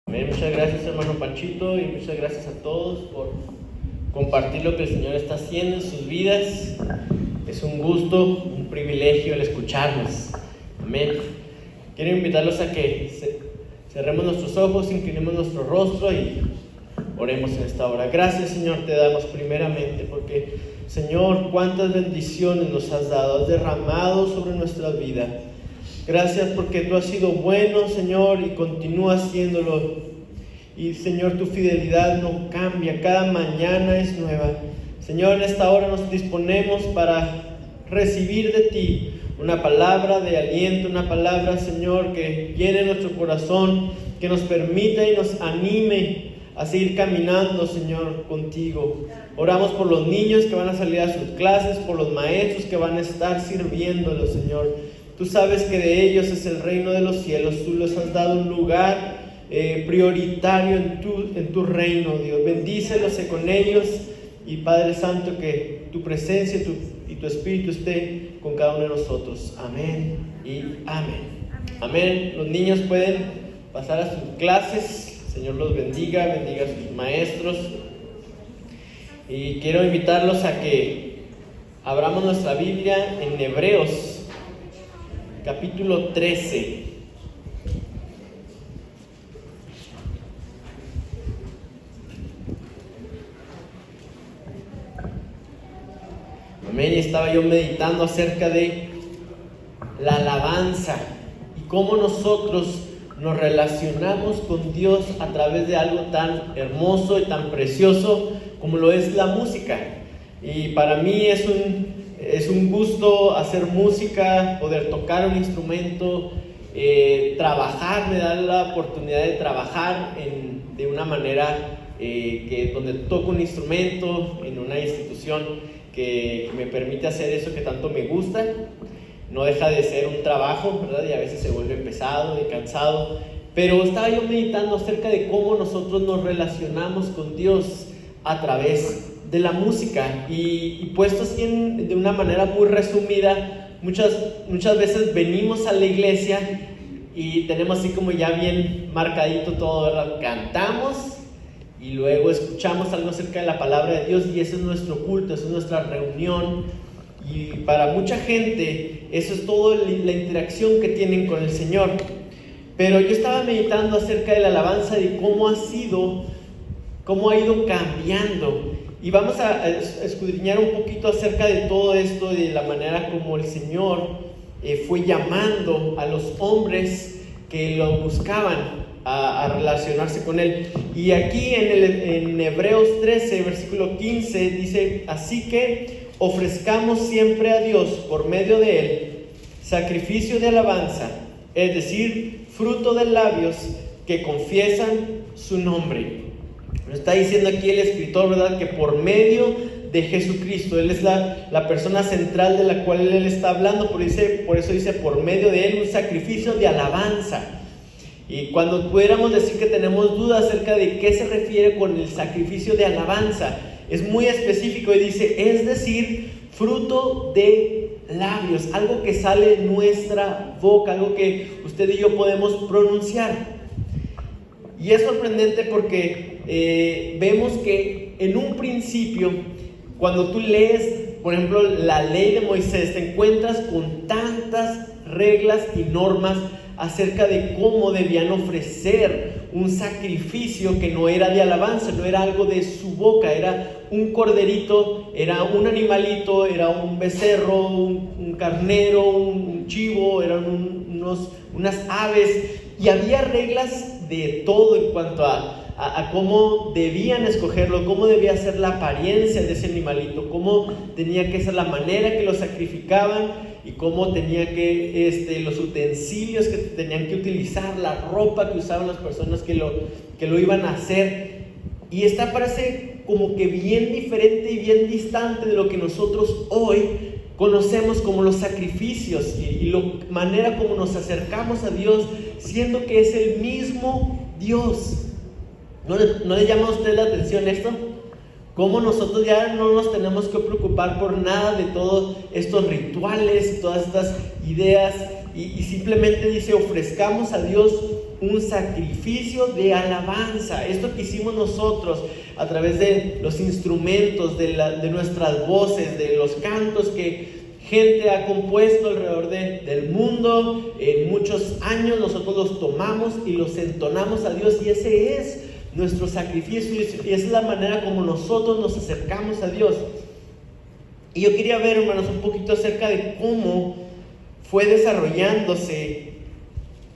Amén. Muchas gracias, hermano Panchito, y muchas gracias a todos por compartir lo que el Señor está haciendo en sus vidas. Es un gusto, un privilegio el escucharnos. Amén. Quiero invitarlos a que cerremos nuestros ojos, inclinemos nuestro rostro y oremos en esta hora. Gracias, Señor, te damos primeramente porque, Señor, cuántas bendiciones nos has dado, has derramado sobre nuestra vida. Gracias porque tú has sido bueno, Señor, y continúas haciéndolo. Y, Señor, tu fidelidad no cambia, cada mañana es nueva. Señor, en esta hora nos disponemos para recibir de ti una palabra de aliento, una palabra, Señor, que llene nuestro corazón, que nos permita y nos anime a seguir caminando, Señor, contigo. Oramos por los niños que van a salir a sus clases, por los maestros que van a estar sirviéndolos, Señor. Tú sabes que de ellos es el reino de los cielos. Tú les has dado un lugar prioritario en tu reino, Dios. Bendícelos con ellos. Y Padre Santo, que tu presencia y tu Espíritu esté con cada uno de nosotros. Amén y amén. Amén. Los niños pueden pasar a sus clases. El Señor los bendiga a sus maestros. Y quiero invitarlos a que abramos nuestra Biblia en Hebreos capítulo 13. Amén. Y estaba yo meditando acerca de la alabanza y cómo nosotros nos relacionamos con Dios a través de algo tan hermoso y tan precioso como lo es la música. Y para mí es un gusto hacer música, poder tocar un instrumento, trabajar, me da la oportunidad de trabajar de una manera donde toco un instrumento en una institución que me permite hacer eso que tanto me gusta. No deja de ser un trabajo, ¿verdad? Y a veces se vuelve pesado y cansado, pero estaba yo meditando acerca de cómo nosotros nos relacionamos con Dios a través de la música y puesto así de una manera muy resumida, muchas veces venimos a la iglesia y tenemos así como ya bien marcadito todo, ¿verdad? Cantamos y luego escuchamos algo acerca de la palabra de Dios y ese es nuestro culto, esa es nuestra reunión. Y para mucha gente eso es toda la interacción que tienen con el Señor. Pero yo estaba meditando acerca de la alabanza y cómo ha ido cambiando. Y vamos a escudriñar un poquito acerca de todo esto, de la manera como el Señor fue llamando a los hombres que lo buscaban a relacionarse con Él. Y aquí en Hebreos 13, versículo 15, dice: así que ofrezcamos siempre a Dios por medio de Él sacrificio de alabanza, es decir, fruto de labios que confiesan su nombre. Nos está diciendo aquí el escritor, ¿verdad? Que por medio de Jesucristo, Él es la persona central de la cual Él está hablando. Por eso dice por medio de Él un sacrificio de alabanza. Y cuando pudiéramos decir que tenemos dudas acerca de qué se refiere con el sacrificio de alabanza, es muy específico y dice, es decir, fruto de labios, algo que sale de nuestra boca, algo que usted y yo podemos pronunciar. Y es sorprendente porque vemos que en un principio, cuando tú lees, por ejemplo, la ley de Moisés, te encuentras con tantas reglas y normas acerca de cómo debían ofrecer un sacrificio que no era de alabanza, no era algo de su boca, era un corderito, era un animalito, era un becerro, un carnero, un chivo, eran unas aves, y había reglas de todo en cuanto a cómo debían escogerlo, cómo debía ser la apariencia de ese animalito, cómo tenía que ser la manera que lo sacrificaban y cómo tenía que los utensilios que tenían que utilizar, la ropa que usaban las personas que lo iban a hacer. Y esta parece como que bien diferente y bien distante de lo que nosotros hoy conocemos como los sacrificios y la manera como nos acercamos a Dios, siendo que es el mismo Dios. ¿No le llama a usted la atención esto? Cómo nosotros ya no nos tenemos que preocupar por nada de todos estos rituales, todas estas ideas y simplemente dice: ofrezcamos a Dios un sacrificio de alabanza. Esto que hicimos nosotros a través de los instrumentos, de nuestras voces, de los cantos que gente ha compuesto alrededor del mundo, en muchos años nosotros los tomamos y los entonamos a Dios, y ese es nuestro sacrificio, y esa es la manera como nosotros nos acercamos a Dios. Y yo quería ver, hermanos, un poquito acerca de cómo fue desarrollándose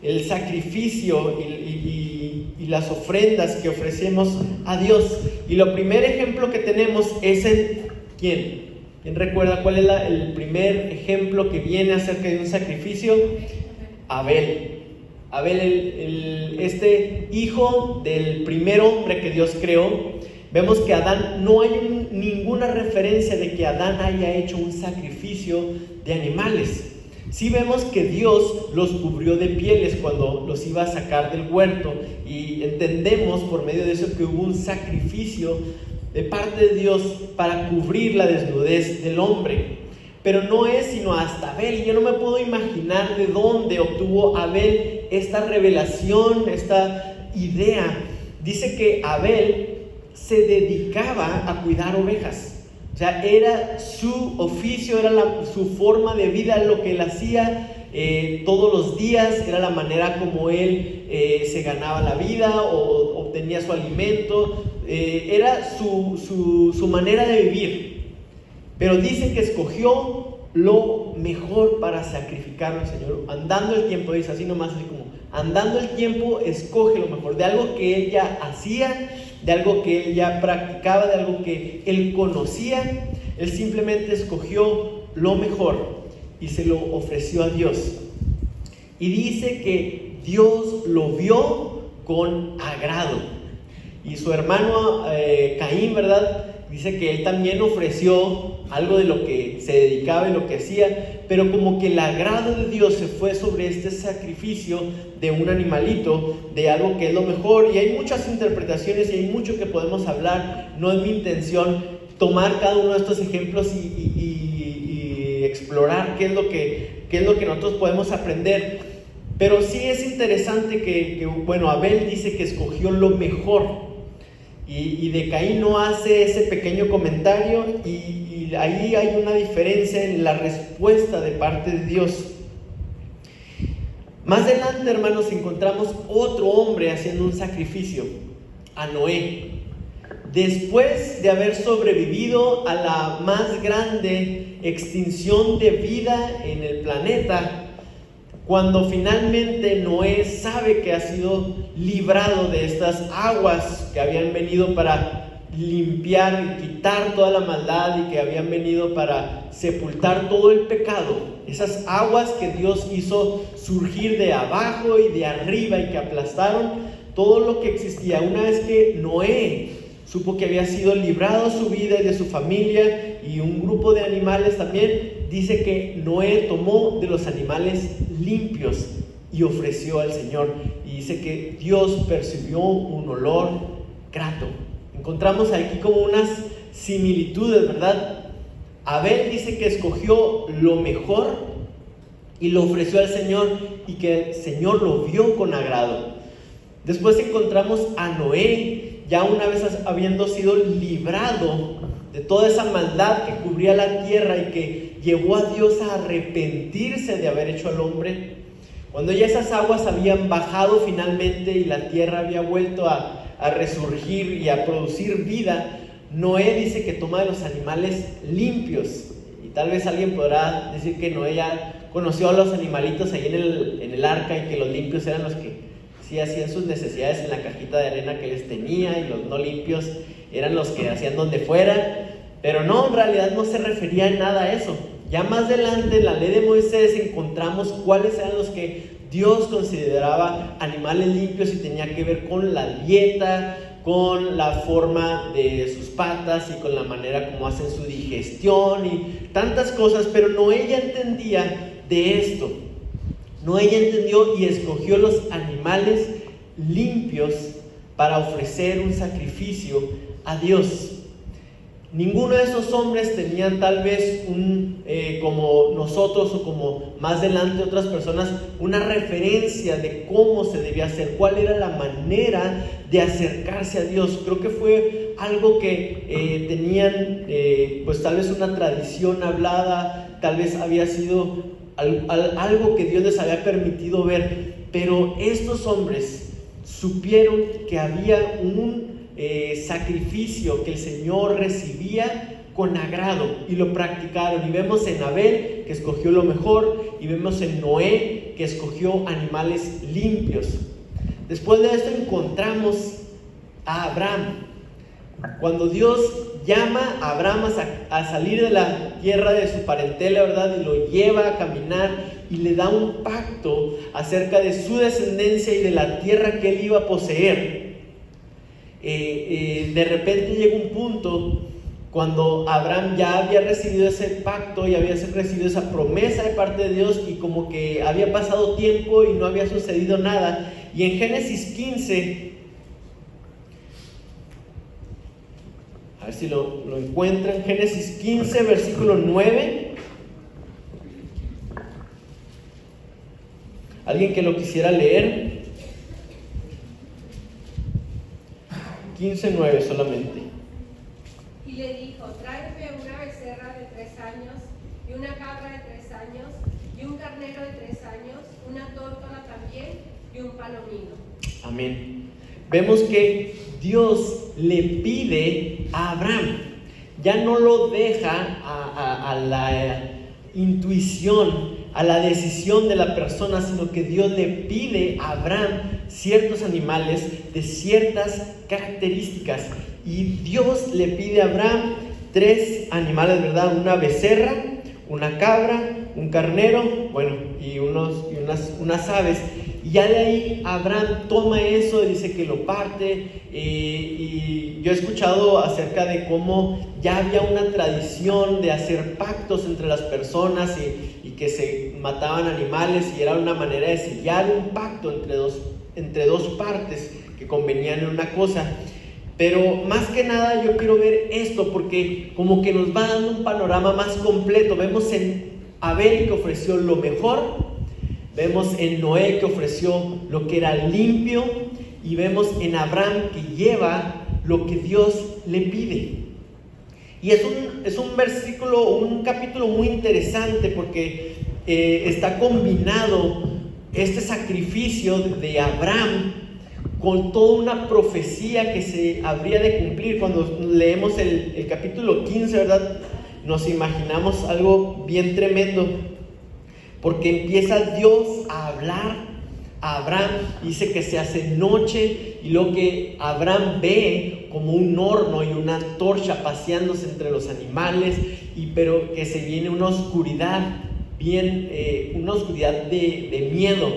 el sacrificio y las ofrendas que ofrecemos a Dios. Y el primer ejemplo que tenemos es en ¿quién? ¿Quién recuerda cuál es el primer ejemplo que viene acerca de un sacrificio? Abel. Abel, este hijo del primer hombre que Dios creó. Vemos que Adán, no hay ninguna referencia de que Adán haya hecho un sacrificio de animales. Sí vemos que Dios los cubrió de pieles cuando los iba a sacar del huerto, y entendemos por medio de eso que hubo un sacrificio de parte de Dios para cubrir la desnudez del hombre. Pero no es sino hasta Abel, y yo no me puedo imaginar de dónde obtuvo Abel esta revelación, esta idea. Dice que Abel se dedicaba a cuidar ovejas. O sea, era su oficio, era su forma de vida, lo que él hacía todos los días, era la manera como él se ganaba la vida o obtenía su alimento, era su manera de vivir. Pero dice que escogió lo mejor para sacrificarlo al Señor. Andando el tiempo, dice así nomás, así como andando el tiempo, escoge lo mejor, de algo que él ya hacía, de algo que él ya practicaba, de algo que él conocía. Él simplemente escogió lo mejor y se lo ofreció a Dios. Y dice que Dios lo vio con agrado. Y su hermano Caín, ¿verdad? Dice que él también ofreció algo de lo que se dedicaba y lo que hacía, pero como que el agrado de Dios se fue sobre este sacrificio de un animalito, de algo que es lo mejor. Y hay muchas interpretaciones y hay mucho que podemos hablar. No es mi intención tomar cada uno de estos ejemplos y explorar qué es lo que nosotros podemos aprender. Pero sí es interesante que Abel dice que escogió lo mejor. Y de Caín no hace ese pequeño comentario, y ahí hay una diferencia en la respuesta de parte de Dios. Más adelante, hermanos, encontramos otro hombre haciendo un sacrificio, a Noé. Después de haber sobrevivido a la más grande extinción de vida en el planeta, cuando finalmente Noé sabe que ha sido librado de estas aguas que habían venido para limpiar y quitar toda la maldad, y que habían venido para sepultar todo el pecado, esas aguas que Dios hizo surgir de abajo y de arriba y que aplastaron todo lo que existía. Una vez que Noé supo que había sido librado su vida y de su familia y un grupo de animales también, dice que Noé tomó de los animales limpios y ofreció al Señor. Y dice que Dios percibió un olor grato. Encontramos aquí como unas similitudes, ¿verdad? Abel dice que escogió lo mejor y lo ofreció al Señor, y que el Señor lo vio con agrado. Después encontramos a Noé, ya una vez habiendo sido librado de toda esa maldad que cubría la tierra y que llevó a Dios a arrepentirse de haber hecho al hombre. Cuando ya esas aguas habían bajado finalmente y la tierra había vuelto a resurgir y a producir vida, Noé dice que toma de los animales limpios. Y tal vez alguien podrá decir que Noé ya conoció a los animalitos ahí en el arca, y que los limpios eran los que sí hacían sus necesidades en la cajita de arena que les tenía, y los no limpios eran los que hacían donde fuera. Pero no, en realidad no se refería en nada a eso. Ya más adelante en la ley de Moisés encontramos cuáles eran los que Dios consideraba animales limpios, y tenía que ver con la dieta, con la forma de sus patas y con la manera como hacen su digestión y tantas cosas. Pero Noé ya entendía de esto. Noé ya entendió y escogió los animales limpios para ofrecer un sacrificio a Dios. ninguno de esos hombres tenían tal vez como nosotros o como más adelante otras personas, una referencia de cómo se debía hacer, cuál era la manera de acercarse a Dios. Creo que fue algo que tenían pues tal vez una tradición hablada, tal vez había sido algo que Dios les había permitido ver, pero estos hombres supieron que había un sacrificio que el Señor recibía con agrado y lo practicaron. Y vemos en Abel que escogió lo mejor, y vemos en Noé que escogió animales limpios. Después de esto encontramos a Abraham. Cuando Dios llama a Abraham a salir de la tierra de su parentela, ¿verdad? Y lo lleva a caminar y le da un pacto acerca de su descendencia y de la tierra que él iba a poseer. De repente llega un punto cuando Abraham ya había recibido ese pacto y había recibido esa promesa de parte de Dios, y como que había pasado tiempo y no había sucedido nada. Y en Génesis 15, a ver si lo encuentran, Génesis 15, versículo 9. ¿Alguien que lo quisiera leer? 15:9 solamente. Y le dijo: tráeme una becerra de 3 años, y una cabra de 3 años, y un carnero de 3 años, una tórtola también, y un palomino. Amén. Vemos que Dios le pide a Abraham, ya no lo deja a la intuición, a la decisión de la persona, sino que Dios le pide a Abraham ciertos animales de ciertas características. Y Dios le pide a Abraham 3 animales, ¿verdad? Una becerra, una cabra, un carnero, bueno, y unas aves. Y ya de ahí Abraham toma eso y dice que lo parte. Y yo he escuchado acerca de cómo ya había una tradición de hacer pactos entre las personas y que se mataban animales, y era una manera de sellar un pacto entre dos partes que convenían en una cosa. Pero más que nada yo quiero ver esto porque como que nos va dando un panorama más completo. Vemos en Abel que ofreció lo mejor, vemos en Noé que ofreció lo que era limpio, y vemos en Abraham que lleva lo que Dios le pide. Y es un versículo, un capítulo muy interesante porque está combinado este sacrificio de Abraham con toda una profecía que se habría de cumplir. Cuando leemos el capítulo 15, ¿verdad? Nos imaginamos algo bien tremendo, porque empieza Dios a hablar a Abraham, dice que se hace noche, y lo que Abraham ve como un horno y una antorcha paseándose entre los animales, pero que se viene una oscuridad, una oscuridad de miedo.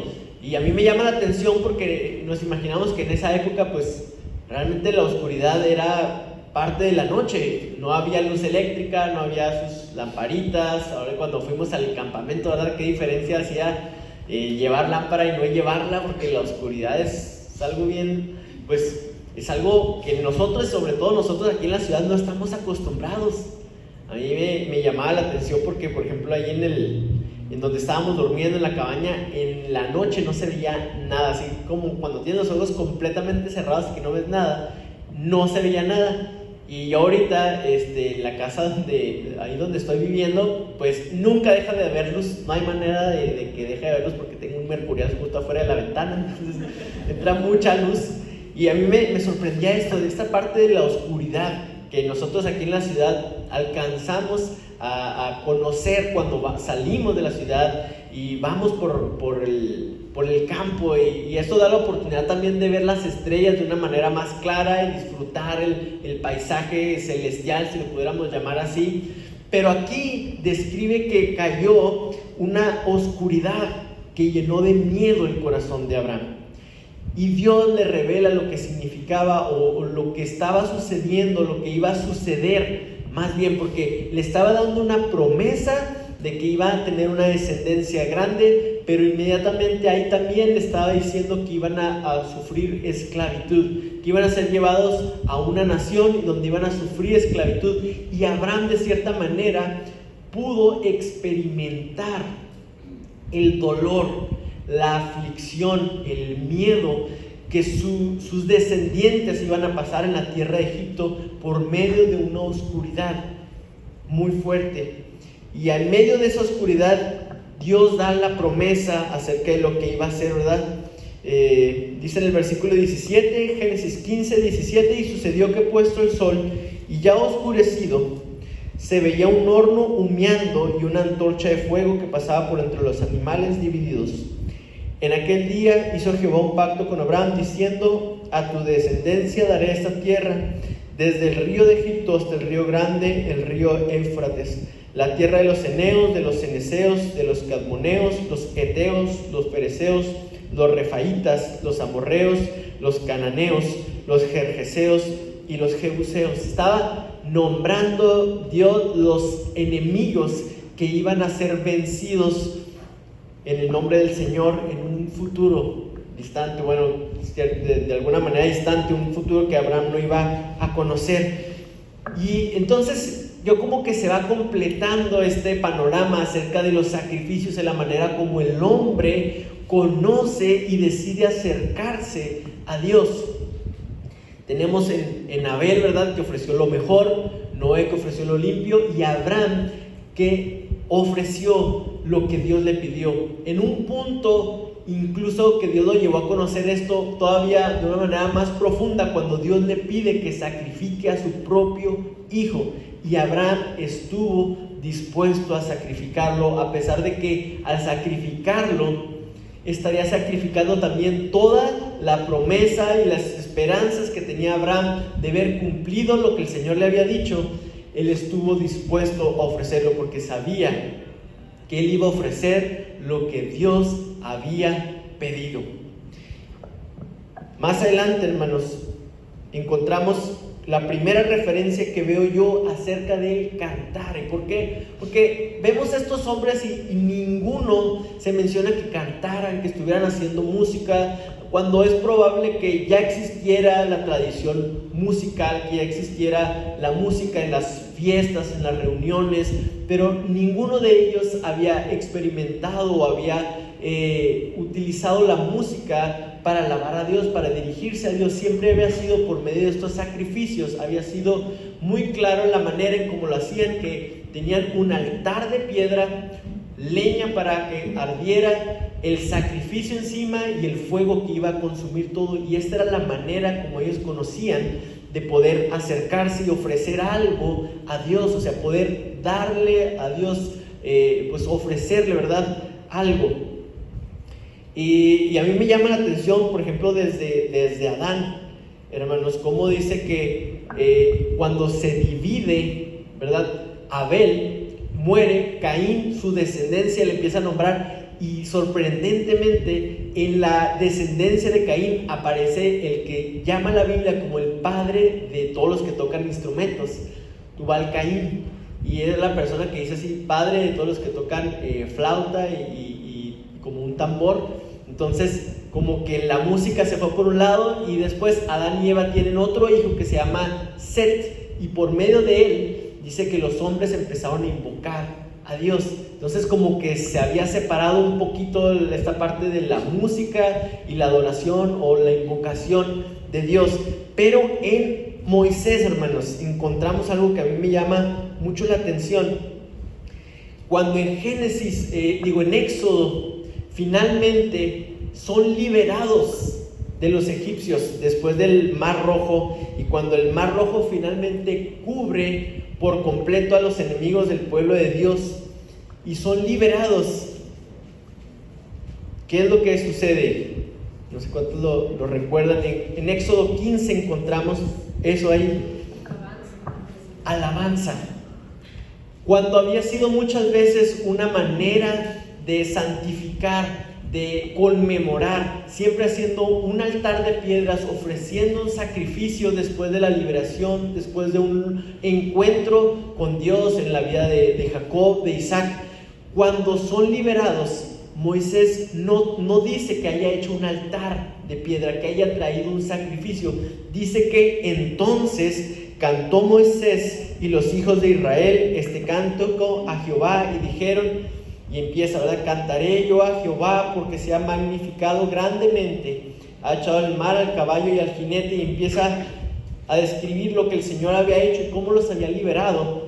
Y a mí me llama la atención porque nos imaginamos que en esa época pues realmente la oscuridad era parte de la noche, no había luz eléctrica, no había sus lamparitas. Ahora cuando fuimos al campamento, ¿verdad? ¿Qué diferencia hacía llevar lámpara y no llevarla? Porque la oscuridad es algo bien, pues es algo que nosotros, sobre todo nosotros aquí en la ciudad, no estamos acostumbrados. A mí me llamaba la atención porque, por ejemplo, ahí en donde estábamos durmiendo en la cabaña, en la noche no se veía nada, así como cuando tienes los ojos completamente cerrados y que no ves nada, no se veía nada. Y yo ahorita, la casa ahí donde estoy viviendo, pues nunca deja de haber luz, no hay manera de que deje de haber luz porque tengo un mercurial justo afuera de la ventana, entonces entra mucha luz. Y a mí me sorprendía esto, de esta parte de la oscuridad que nosotros aquí en la ciudad alcanzamos a conocer cuando salimos de la ciudad y vamos por el campo, y esto da la oportunidad también de ver las estrellas de una manera más clara y disfrutar el paisaje celestial, si lo pudiéramos llamar así. Pero aquí describe que cayó una oscuridad que llenó de miedo el corazón de Abraham. Y Dios le revela lo que significaba o lo que estaba sucediendo, lo que iba a suceder, más bien porque le estaba dando una promesa de que iba a tener una descendencia grande, pero inmediatamente ahí también le estaba diciendo que iban a sufrir esclavitud, que iban a ser llevados a una nación donde iban a sufrir esclavitud. Y Abraham, de cierta manera, pudo experimentar el dolor, la aflicción, el miedo que sus descendientes iban a pasar en la tierra de Egipto por medio de una oscuridad muy fuerte. Y en medio de esa oscuridad, Dios da la promesa acerca de lo que iba a hacer, ¿verdad? Dice en el versículo 17, Génesis 15, 17: y sucedió que puesto el sol y ya oscurecido, se veía un horno humeando y una antorcha de fuego que pasaba por entre los animales divididos. En aquel día hizo Jehová un pacto con Abraham, diciendo: a tu descendencia daré esta tierra, desde el río de Egipto hasta el río grande, el río Éufrates, la tierra de los eneos, de los ceneseos, de los cadmoneos, los heteos, los perezeos, los refaitas, los amorreos, los cananeos, los gergeseos y los jebuseos. Estaba nombrando Dios los enemigos que iban a ser vencidos en el nombre del Señor en un futuro distante, bueno, de alguna manera distante, un futuro que Abraham no iba a conocer. Y entonces yo como que se va completando este panorama acerca de los sacrificios, de la manera como el hombre conoce y decide acercarse a Dios. Tenemos en Abel, ¿verdad?, que ofreció lo mejor, Noé, que ofreció lo limpio, y Abraham, que ofreció lo que Dios le pidió. En un punto, incluso que Dios lo llevó a conocer esto todavía de una manera más profunda, cuando Dios le pide que sacrifique a su propio hijo. Y Abraham estuvo dispuesto a sacrificarlo, a pesar de que al sacrificarlo estaría sacrificando también toda la promesa y las esperanzas que tenía Abraham de haber cumplido lo que el Señor le había dicho. Él estuvo dispuesto a ofrecerlo porque sabía que él iba a ofrecer lo que Dios había pedido. Más adelante, hermanos, encontramos la primera referencia que veo yo acerca del cantar. ¿Y por qué? Porque vemos a estos hombres y ninguno se menciona que cantaran, que estuvieran haciendo música, cuando es probable que ya existiera la tradición musical, que ya existiera la música en las fiestas, en las reuniones, pero ninguno de ellos había experimentado o había utilizado la música para alabar a Dios, para dirigirse a Dios. Siempre había sido por medio de estos sacrificios. Había sido muy claro la manera en cómo lo hacían, que tenían un altar de piedra, leña para que ardiera, el sacrificio encima y el fuego que iba a consumir todo. Y esta era la manera como ellos conocían de poder acercarse y ofrecer algo a Dios, o sea, poder darle a Dios, pues ofrecerle, ¿verdad?, algo. Y a mí me llama la atención, por ejemplo, desde Adán, hermanos, cómo dice que cuando se divide, ¿verdad?, Abel muere, Caín, su descendencia le empieza a nombrar, y sorprendentemente en la descendencia de Caín aparece el que llama a la Biblia como el padre de todos los que tocan instrumentos, Tubal Caín, y es la persona que dice así, padre de todos los que tocan flauta y como un tambor. Entonces, como que la música se fue por un lado, y después Adán y Eva tienen otro hijo que se llama Set, y por medio de él dice que los hombres empezaron a invocar a Dios. Entonces, como que se había separado un poquito esta parte de la música y la adoración o la invocación de Dios. Pero en Moisés, hermanos, encontramos algo que a mí me llama mucho la atención. Cuando en Génesis, en Éxodo, finalmente son liberados de los egipcios después del Mar Rojo, y cuando el Mar Rojo finalmente cubre por completo a los enemigos del pueblo de Dios y son liberados, ¿qué es lo que sucede? No sé cuántos lo recuerdan. En Éxodo 15 encontramos eso ahí. Alabanza. Cuando había sido muchas veces una manera de santificar, de conmemorar, siempre haciendo un altar de piedras, ofreciendo un sacrificio después de la liberación, después de un encuentro con Dios en la vida de Jacob, de Isaac. Cuando son liberados, Moisés no dice que haya hecho un altar de piedra, que haya traído un sacrificio. Dice que entonces cantó Moisés y los hijos de Israel este cántico a Jehová y dijeron, y empieza, ¿verdad? Cantaré yo a Jehová porque se ha magnificado grandemente, ha echado el mar al caballo y al jinete, y empieza a describir lo que el Señor había hecho y cómo los había liberado.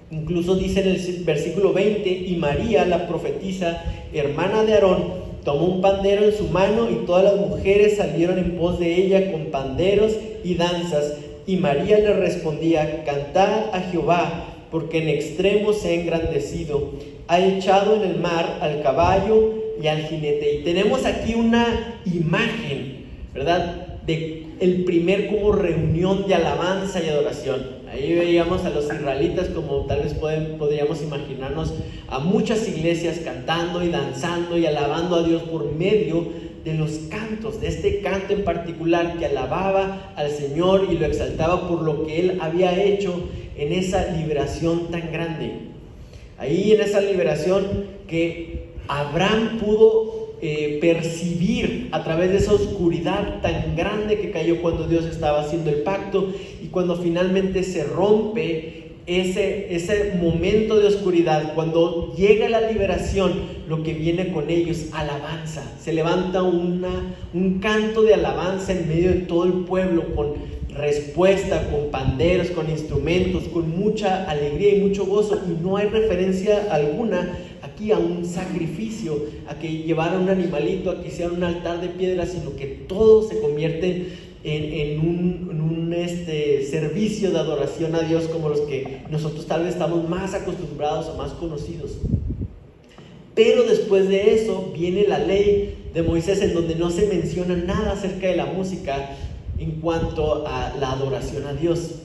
Incluso dice en el versículo 20, y María, la profetisa, hermana de Aarón, tomó un pandero en su mano y todas las mujeres salieron en pos de ella con panderos y danzas. Y María le respondía, cantad a Jehová, porque en extremo se ha engrandecido, ha echado en el mar al caballo y al jinete. Y tenemos aquí una imagen, ¿verdad?, de el primer como reunión de alabanza y adoración. Ahí veíamos a los israelitas, como tal vez podríamos imaginarnos a muchas iglesias cantando y danzando y alabando a Dios por medio de los cantos, de este canto en particular que alababa al Señor y lo exaltaba por lo que Él había hecho en esa liberación tan grande. Ahí en esa liberación que Abraham pudo percibir a través de esa oscuridad tan grande que cayó cuando Dios estaba haciendo el pacto, y cuando finalmente se rompe ese momento de oscuridad, cuando llega la liberación, lo que viene con ello es alabanza. Se levanta un canto de alabanza en medio de todo el pueblo, con respuesta, con panderos, con instrumentos, con mucha alegría y mucho gozo, y no hay referencia alguna aquí a un sacrificio, a que llevaran un animalito, a que hicieran un altar de piedra, sino que todo se convierte en un servicio de adoración a Dios, como los que nosotros tal vez estamos más acostumbrados o más conocidos. Pero después de eso viene la ley de Moisés, en donde no se menciona nada acerca de la música en cuanto a la adoración a Dios.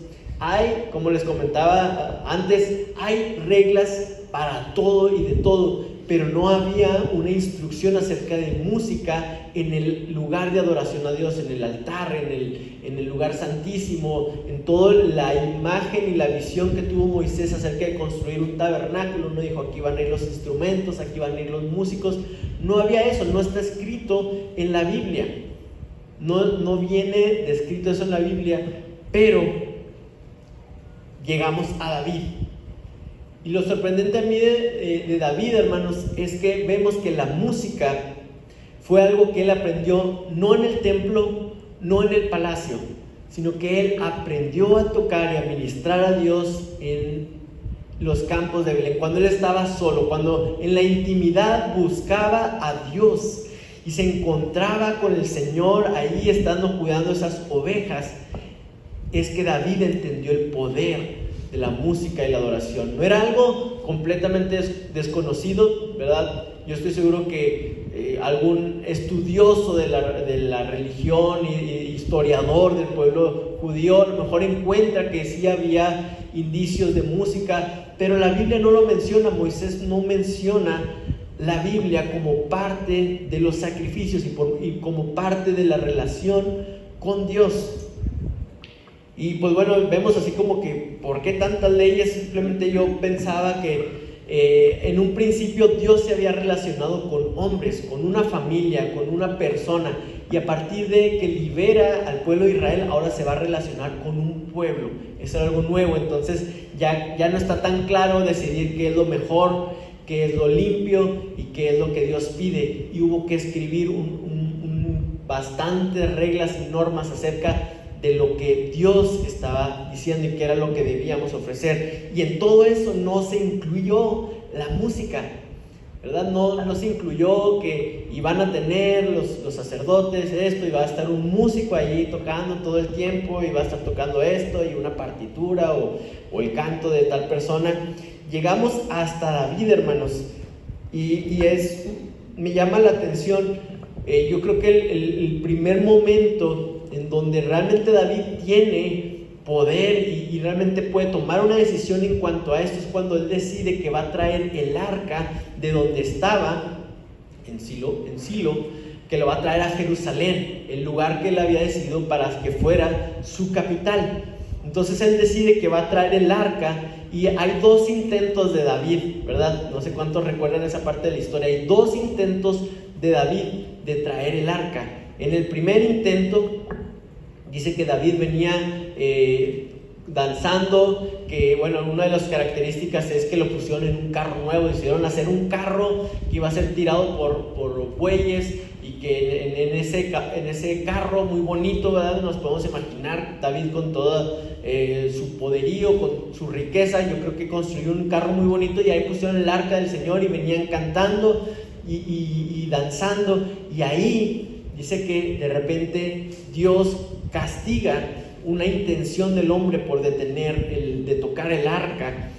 Hay, como les comentaba antes, hay reglas para todo y de todo, pero no había una instrucción acerca de música en el lugar de adoración a Dios, en el altar, en el lugar santísimo, en toda la imagen y la visión que tuvo Moisés acerca de construir un tabernáculo. No dijo, aquí van a ir los instrumentos, aquí van a ir los músicos. No había eso, no está escrito en la Biblia. No viene descrito eso en la Biblia, pero llegamos a David. Y lo sorprendente a mí de David, hermanos, es que vemos que la música fue algo que él aprendió no en el templo, no en el palacio, sino que él aprendió a tocar y a ministrar a Dios en los campos de Belén, cuando él estaba solo, cuando en la intimidad buscaba a Dios y se encontraba con el Señor ahí estando cuidando esas ovejas. Es que David entendió el poder de la música y la adoración. No era algo completamente desconocido, ¿verdad? Yo estoy seguro que algún estudioso de la religión y historiador del pueblo judío a lo mejor encuentra que sí había indicios de música, pero la Biblia no lo menciona. Moisés no menciona la Biblia como parte de los sacrificios y como parte de la relación con Dios. Y pues bueno, vemos así como que, ¿por qué tantas leyes? Simplemente yo pensaba que en un principio Dios se había relacionado con hombres, con una familia, con una persona, y a partir de que libera al pueblo de Israel, ahora se va a relacionar con un pueblo. Eso es algo nuevo. Entonces ya no está tan claro decidir qué es lo mejor, qué es lo limpio y qué es lo que Dios pide. Y hubo que escribir bastantes reglas y normas acerca de lo que Dios estaba diciendo y que era lo que debíamos ofrecer. Y en todo eso no se incluyó la música, ¿verdad? No se incluyó que iban a tener los sacerdotes esto, y va a estar un músico allí tocando todo el tiempo, y va a estar tocando esto y una partitura o el canto de tal persona. Llegamos hasta David, hermanos, y me llama la atención. Yo creo que el primer momento en donde realmente David tiene poder y realmente puede tomar una decisión en cuanto a esto es cuando él decide que va a traer el arca de donde estaba en Silo, que lo va a traer a Jerusalén, el lugar que él había decidido para que fuera su capital. Entonces él decide que va a traer el arca y hay 2 intentos de David, ¿verdad? No sé cuántos recuerdan esa parte de la historia. Hay 2 intentos de David de traer el arca. En el primer intento dice que David venía danzando, que bueno, una de las características es que lo pusieron en un carro nuevo, decidieron hacer un carro que iba a ser tirado por bueyes, y que en ese carro muy bonito, ¿verdad? Nos podemos imaginar David con todo su poderío, con su riqueza. Yo creo que construyó un carro muy bonito y ahí pusieron el arca del Señor y venían cantando y danzando, y ahí dice que de repente Dios castiga una intención del hombre por de tocar el arca.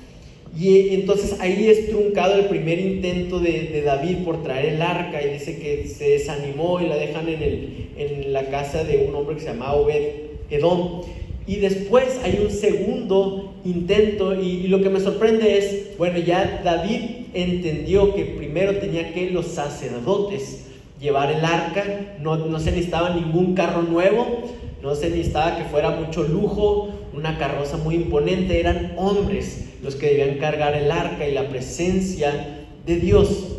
Y entonces ahí es truncado el primer intento de David por traer el arca, y dice que se desanimó y la dejan en la casa de un hombre que se llamaba Obed-Edom. Y después hay un segundo intento, y lo que me sorprende es, bueno, ya David entendió que primero tenía que los sacerdotes llevar el arca. No se necesitaba ningún carro nuevo, no se necesitaba que fuera mucho lujo, una carroza muy imponente. Eran hombres los que debían cargar el arca y la presencia de Dios.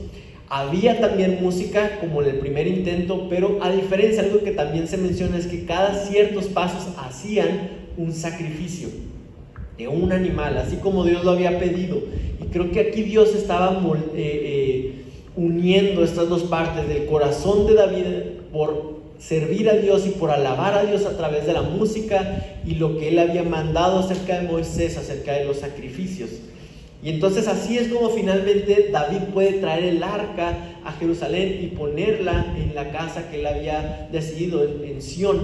Había también música como en el primer intento, pero a diferencia, algo que también se menciona es que cada ciertos pasos hacían un sacrificio de un animal, así como Dios lo había pedido. Y creo que aquí Dios estaba uniendo estas 2 partes del corazón de David por servir a Dios y por alabar a Dios a través de la música, y lo que él había mandado acerca de Moisés, acerca de los sacrificios. Y entonces así es como finalmente David puede traer el arca a Jerusalén y ponerla en la casa que él había decidido en Sión.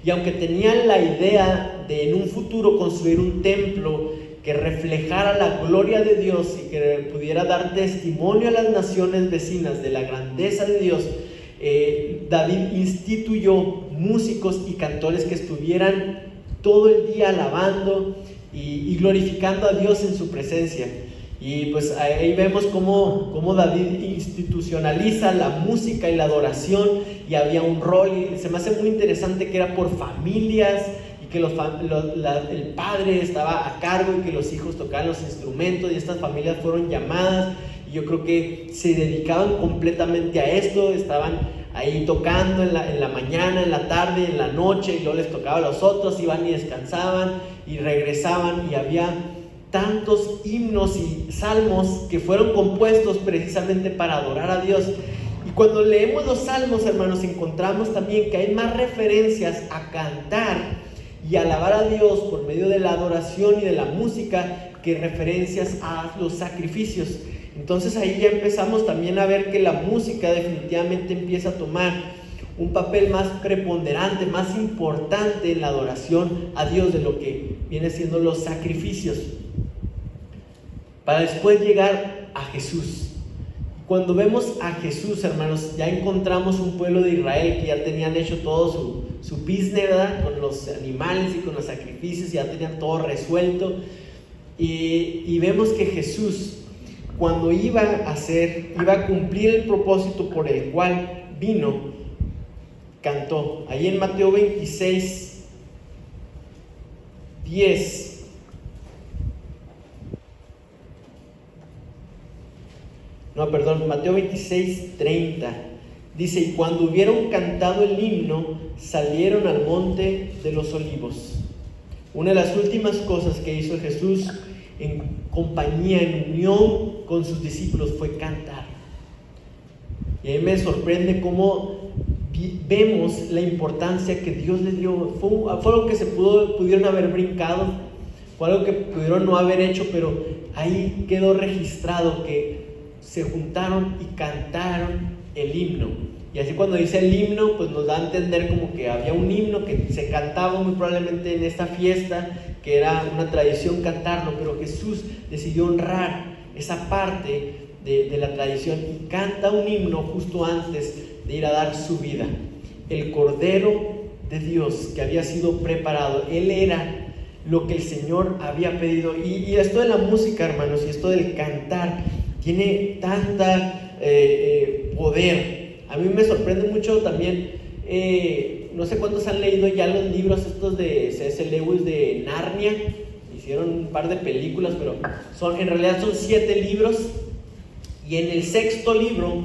Y aunque tenían la idea de en un futuro construir un templo que reflejara la gloria de Dios y que pudiera dar testimonio a las naciones vecinas de la grandeza de Dios, David instituyó músicos y cantores que estuvieran todo el día alabando y glorificando a Dios en su presencia. Y pues ahí vemos cómo David institucionaliza la música y la adoración, y había un rol, y se me hace muy interesante que era por familias, y que el padre estaba a cargo y que los hijos tocaban los instrumentos, y estas familias fueron llamadas. Yo creo que se dedicaban completamente a esto, estaban ahí tocando en la mañana, en la tarde, en la noche, y luego les tocaba a los otros, iban y descansaban y regresaban, y había tantos himnos y salmos que fueron compuestos precisamente para adorar a Dios. Y cuando leemos los salmos, hermanos, encontramos también que hay más referencias a cantar y alabar a Dios por medio de la adoración y de la música que referencias a los sacrificios. Entonces ahí ya empezamos también a ver que la música definitivamente empieza a tomar un papel más preponderante, más importante en la adoración a Dios de lo que viene siendo los sacrificios, para después llegar a Jesús. Cuando vemos a Jesús, hermanos, ya encontramos un pueblo de Israel que ya tenían hecho todo su business, ¿verdad? Con los animales y con los sacrificios, ya tenían todo resuelto. Y vemos que Jesús, cuando iba a cumplir el propósito por el cual vino, cantó. Ahí en Mateo 26, 10. Mateo 26, 30. Dice: y cuando hubieron cantado el himno, salieron al monte de los olivos. Una de las últimas cosas que hizo Jesús en compañía, en unión con sus discípulos, fue cantar. Y a mí me sorprende cómo vemos la importancia que Dios les dio. Fue algo que pudieron haber brincado, fue algo que pudieron no haber hecho, pero ahí quedó registrado que se juntaron y cantaron el himno. Y así cuando dice el himno, pues nos da a entender como que había un himno que se cantaba muy probablemente en esta fiesta, que era una tradición cantarlo, pero Jesús decidió honrar esa parte de la tradición y canta un himno justo antes de ir a dar su vida. El Cordero de Dios que había sido preparado, Él era lo que el Señor había pedido. Y esto de la música, hermanos, y esto del cantar tiene tanta poder. A mí me sorprende mucho también no sé cuántos han leído ya los libros estos de C.S. Lewis de Narnia. Hicieron un par de películas, pero en realidad son 7 libros. Y en el 6º libro,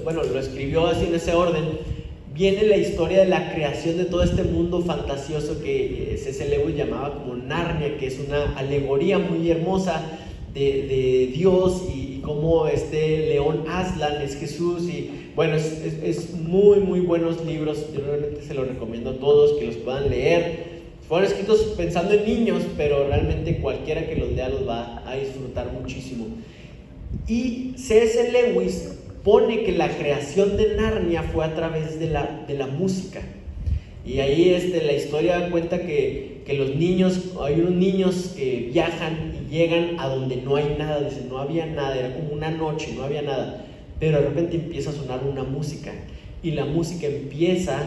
bueno, lo escribió así en ese orden, viene la historia de la creación de todo este mundo fantasioso que C.S. Lewis llamaba como Narnia, que es una alegoría muy hermosa de Dios y cómo este león Aslan es Jesús. Y bueno, es muy muy buenos libros. Yo realmente se los recomiendo a todos que los puedan leer. Fueron escritos pensando en niños, pero realmente cualquiera que los lea los va a disfrutar muchísimo. Y C.S. Lewis pone que la creación de Narnia fue a través de la música. Y ahí la historia cuenta que los niños, hay unos niños que viajan y llegan a donde no hay nada. Dicen, no había nada, era como una noche, no había nada. Pero de repente empieza a sonar una música y la música empieza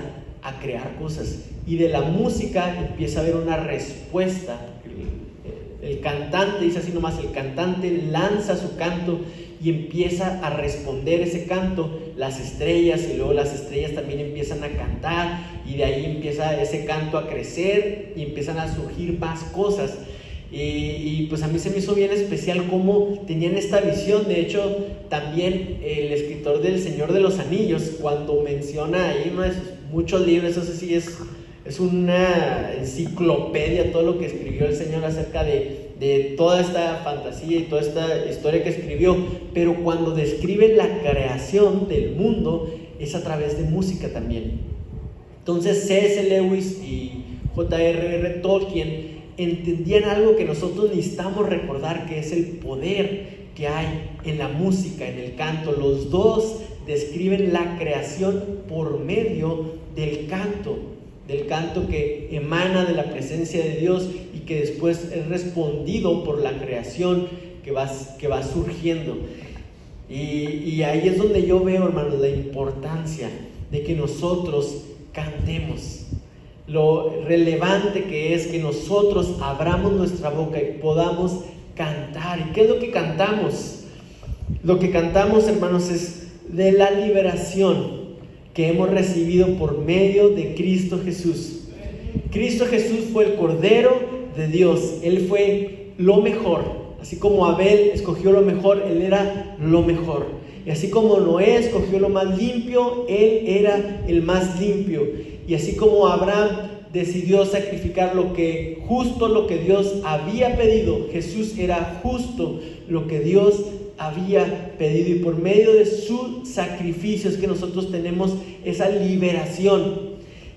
a crear cosas. Y de la música empieza a haber una respuesta. El cantante, dice así nomás, el cantante lanza su canto y empieza a responder ese canto las estrellas, y luego las estrellas también empiezan a cantar, y de ahí empieza ese canto a crecer y empiezan a surgir más cosas. Y pues a mí se me hizo bien especial cómo tenían esta visión. De hecho, también el escritor del Señor de los Anillos, cuando menciona ahí uno de sus muchos libros, eso sí es una enciclopedia todo lo que escribió el Señor acerca de toda esta fantasía y toda esta historia que escribió, pero cuando describe la creación del mundo es a través de música también. Entonces C.S. Lewis y J.R.R. Tolkien entendían algo que nosotros necesitamos recordar, que es el poder que hay en la música, en el canto. Los dos describen la creación por medio del canto que emana de la presencia de Dios y que después es respondido por la creación que va surgiendo. Y ahí es donde yo veo, hermanos, la importancia de que nosotros cantemos. Lo relevante que es que nosotros abramos nuestra boca y podamos cantar. ¿Y qué es lo que cantamos? Lo que cantamos, hermanos, es de la liberación que hemos recibido por medio de Cristo Jesús. Cristo Jesús fue el Cordero de Dios. Él fue lo mejor. Así como Abel escogió lo mejor, él era lo mejor. Y así como Noé escogió lo más limpio, él era el más limpio. Y así como Abraham decidió sacrificar lo que Dios había pedido, Jesús era justo lo que Dios había pedido, y por medio de su sacrificio es que nosotros tenemos esa liberación.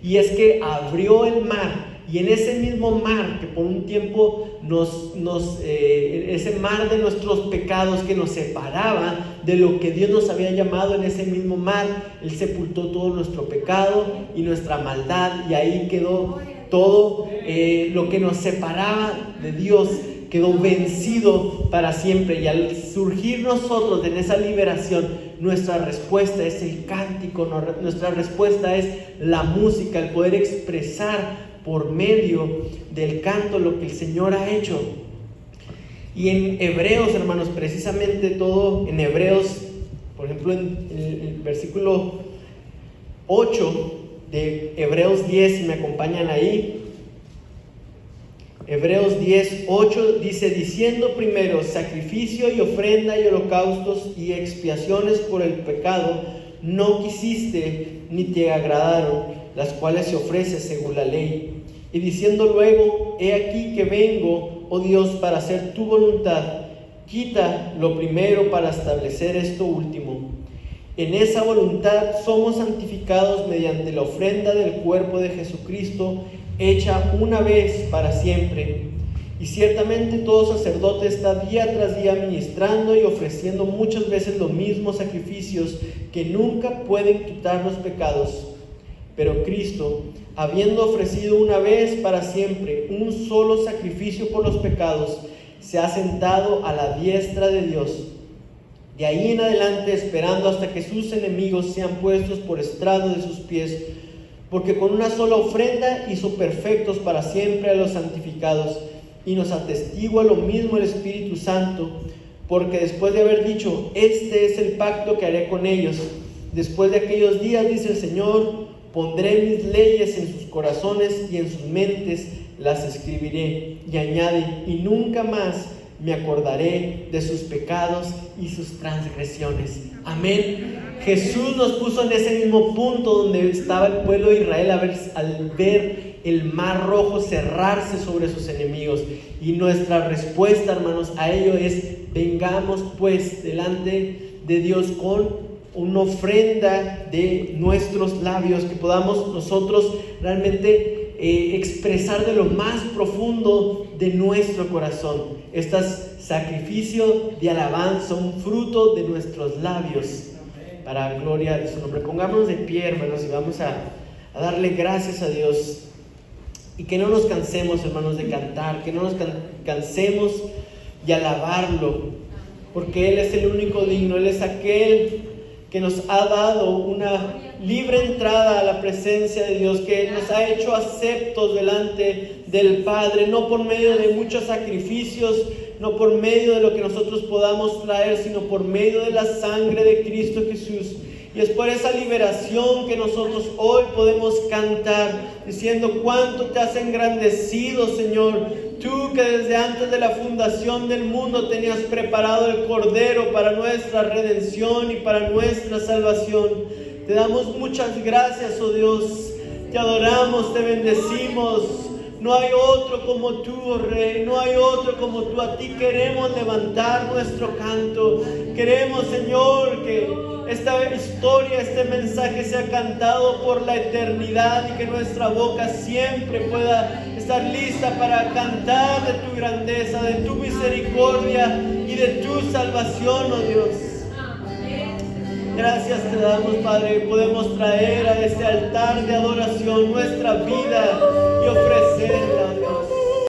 Y es que abrió el mar, y en ese mismo mar que por un tiempo ese mar de nuestros pecados que nos separaba de lo que Dios nos había llamado, en ese mismo mar Él sepultó todo nuestro pecado y nuestra maldad, y ahí quedó todo lo que nos separaba de Dios, quedó vencido para siempre. Y al surgir nosotros en esa liberación, nuestra respuesta es el cántico, nuestra respuesta es la música, el poder expresar por medio del canto lo que el Señor ha hecho. Y en Hebreos, hermanos, precisamente todo en Hebreos, por ejemplo en el versículo 8 de Hebreos 10, si me acompañan ahí, Hebreos 10, 8 dice: diciendo primero, sacrificio y ofrenda y holocaustos y expiaciones por el pecado no quisiste ni te agradaron, las cuales se ofrecen según la ley. Y diciendo luego, he aquí que vengo, oh Dios, para hacer tu voluntad, quita lo primero para establecer esto último. En esa voluntad somos santificados mediante la ofrenda del cuerpo de Jesucristo, hecha una vez para siempre. Y ciertamente todo sacerdote está día tras día ministrando y ofreciendo muchas veces los mismos sacrificios que nunca pueden quitar los pecados. Pero Cristo, habiendo ofrecido una vez para siempre un solo sacrificio por los pecados, se ha sentado a la diestra de Dios. De ahí en adelante, esperando hasta que sus enemigos sean puestos por estrado de sus pies, porque con una sola ofrenda hizo perfectos para siempre a los santificados. Y nos atestigua lo mismo el Espíritu Santo, porque después de haber dicho, este es el pacto que haré con ellos, después de aquellos días, dice el Señor, Pondré mis leyes en sus corazones y en sus mentes las escribiré. Y añade, y nunca más me acordaré de sus pecados y sus transgresiones. Amén. Jesús nos puso en ese mismo punto donde estaba el pueblo de Israel al ver el mar rojo cerrarse sobre sus enemigos. Y nuestra respuesta, hermanos, a ello es: vengamos pues delante de Dios con una ofrenda de nuestros labios, que podamos nosotros realmente expresar de lo más profundo de nuestro corazón este sacrificio de alabanza, un fruto de nuestros labios, para gloria de su nombre. Pongámonos de pie, hermanos, y vamos a darle gracias a Dios. Y que no nos cansemos, hermanos, de cantar, que no nos cansemos de alabarlo, porque Él es el único digno. Él es aquel que nos ha dado una libre entrada a la presencia de Dios, que nos ha hecho aceptos delante del Padre, no por medio de muchos sacrificios, no por medio de lo que nosotros podamos traer, sino por medio de la sangre de Cristo Jesús. Y es por esa liberación que nosotros hoy podemos cantar, diciendo: cuánto te has engrandecido, Señor. Tú que desde antes de la fundación del mundo tenías preparado el Cordero para nuestra redención y para nuestra salvación. Te damos muchas gracias, oh Dios. Te adoramos, te bendecimos. No hay otro como tú, oh Rey. No hay otro como tú. A ti queremos levantar nuestro canto. Queremos, Señor, que esta historia, este mensaje sea cantado por la eternidad, y que nuestra boca siempre pueda estar lista para cantar de tu grandeza, de tu misericordia y de tu salvación, oh Dios. Gracias te damos, Padre. Podemos traer a este altar de adoración nuestra vida y ofrecerla, Dios.